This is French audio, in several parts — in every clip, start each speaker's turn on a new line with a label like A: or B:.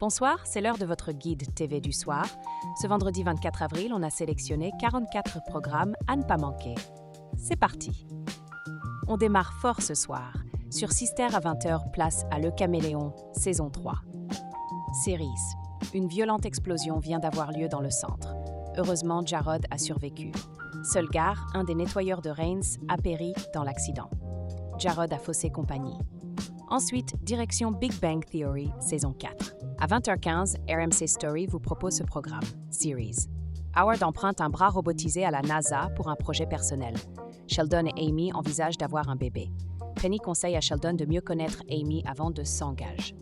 A: Bonsoir, c'est l'heure de votre guide TV du soir. Ce vendredi 24 avril, on a sélectionné 44 programmes à ne pas manquer. C'est parti! On démarre fort ce soir. Sur Sister à 20h, place à Le Caméléon, saison 3. Series. Une violente explosion vient d'avoir lieu dans le centre. Heureusement, Jarod a survécu. Seul Gar, un des nettoyeurs de Rains, a péri dans l'accident. Jarod a faussé compagnie. Ensuite, direction Big Bang Theory, saison 4. À 20h15, RMC Story vous propose ce programme, Series. Howard emprunte un bras robotisé à la NASA pour un projet personnel. Sheldon et Amy envisagent d'avoir un bébé. Penny conseille à Sheldon de mieux connaître Amy avant de s'engager.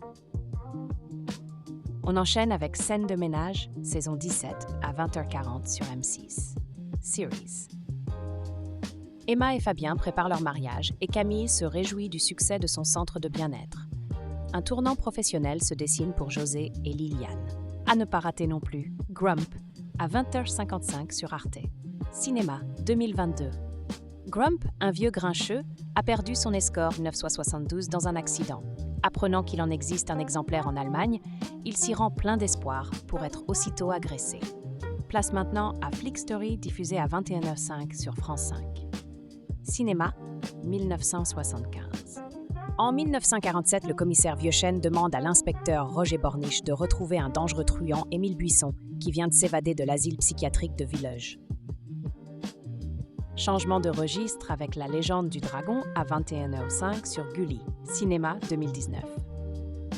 A: On enchaîne avec Scène de ménage, saison 17, à 20h40 sur M6. Series. Emma et Fabien préparent leur mariage et Camille se réjouit du succès de son centre de bien-être. Un tournant professionnel se dessine pour José et Liliane. À ne pas rater non plus, Grump, à 20h55 sur Arte. Cinéma 2022. Grump, un vieux grincheux, a perdu son Escort 972 dans un accident. Apprenant qu'il en existe un exemplaire en Allemagne, il s'y rend plein d'espoir pour être aussitôt agressé. Place maintenant à Flick Story, diffusé à 21h05 sur France 5. Cinéma 1975. En 1947, le commissaire Vieuxchêne demande à l'inspecteur Roger Borniche de retrouver un dangereux truand, Émile Buisson, qui vient de s'évader de l'asile psychiatrique de Villeuge. Changement de registre avec La Légende du Dragon à 21h05 sur Gulli, Cinéma 2019.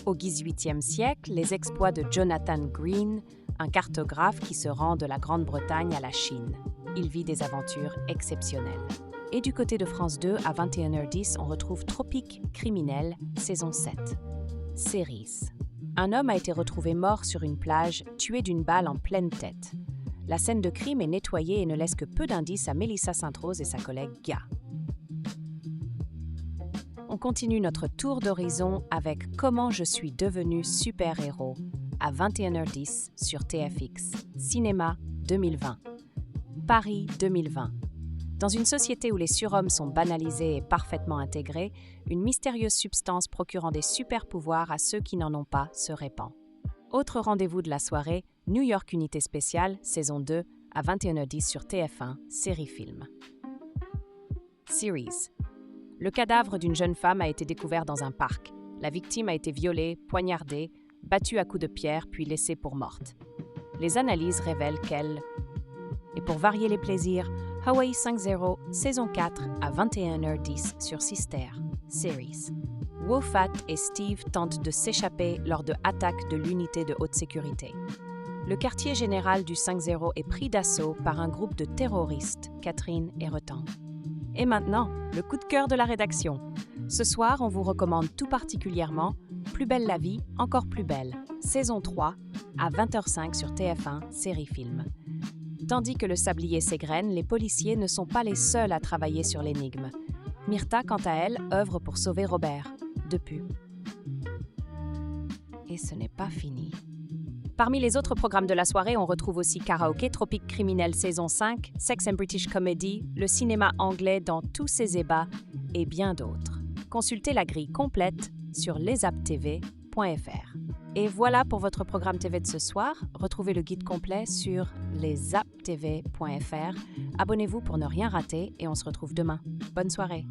A: Au XVIIIe siècle, les exploits de Jonathan Green, un cartographe qui se rend de la Grande-Bretagne à la Chine. Il vit des aventures exceptionnelles. Et du côté de France 2, à 21h10, on retrouve Tropique criminel, saison 7. Series. Un homme a été retrouvé mort sur une plage, tué d'une balle en pleine tête. La scène de crime est nettoyée et ne laisse que peu d'indices à Mélissa Sainte-Rose et sa collègue Ga. On continue notre tour d'horizon avec Comment je suis devenu super-héros à 21h10 sur TFX. Cinéma 2020. Paris 2020. Dans une société où les surhommes sont banalisés et parfaitement intégrés, une mystérieuse substance procurant des super-pouvoirs à ceux qui n'en ont pas se répand. Autre rendez-vous de la soirée, New York Unité Spéciale, saison 2, à 21h10 sur TF1, série-film. Series. Le cadavre d'une jeune femme a été découvert dans un parc. La victime a été violée, poignardée, battue à coups de pierre puis laissée pour morte. Les analyses révèlent qu'elle... Et pour varier les plaisirs, Hawaii 5-0, saison 4 à 21h10 sur Sister, Series. Wofat et Steve tentent de s'échapper lors de attaques de l'unité de haute sécurité. Le quartier général du 5-0 est pris d'assaut par un groupe de terroristes, Catherine et Retan. Et maintenant, le coup de cœur de la rédaction. Ce soir, on vous recommande tout particulièrement Plus belle la vie, encore plus belle, saison 3 à 20h05 sur TF1, série-film. Tandis que le sablier s'égrène, les policiers ne sont pas les seuls à travailler sur l'énigme. Myrtha, quant à elle, œuvre pour sauver Robert, de pub. Et ce n'est pas fini. Parmi les autres programmes de la soirée, on retrouve aussi Karaoké, Tropique criminel saison 5, Sex and British Comedy, le cinéma anglais dans tous ses ébats et bien d'autres. Consultez la grille complète sur lesaptv.fr. Et voilà pour votre programme TV de ce soir. Retrouvez le guide complet sur lesaptv.fr. Abonnez-vous pour ne rien rater et on se retrouve demain. Bonne soirée.